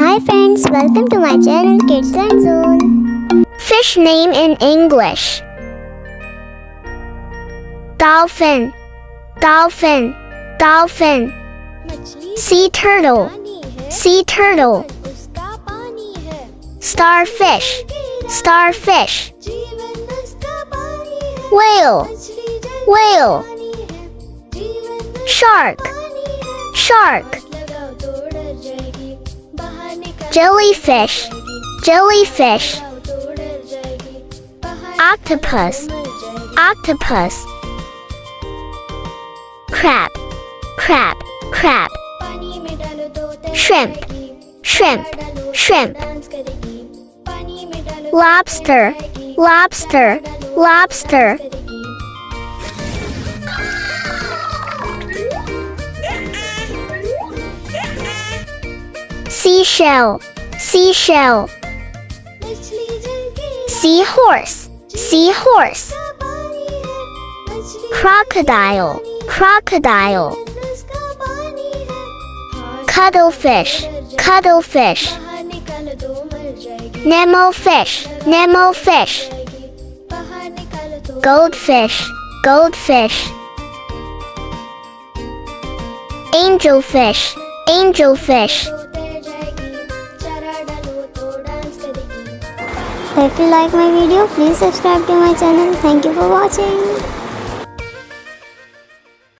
Hi friends, welcome to my channel Kids Learn Zone. Fish name in English. Dolphin, dolphin, dolphin. Sea turtle, sea turtle. Starfish, starfish. Whale, whale. Shark, shark. Jellyfish, jellyfish. Octopus, octopus. Crab, crab, crab. Shrimp, shrimp, shrimp. Lobster, lobster, lobster. Seashell, seashell. Seahorse, seahorse. Crocodile, crocodile. Cuttlefish, cuttlefish. Nemo fish, nemo fish. Goldfish, goldfish. Angelfish, angelfish. If you like my video, please subscribe to my channel. Thank you for watching.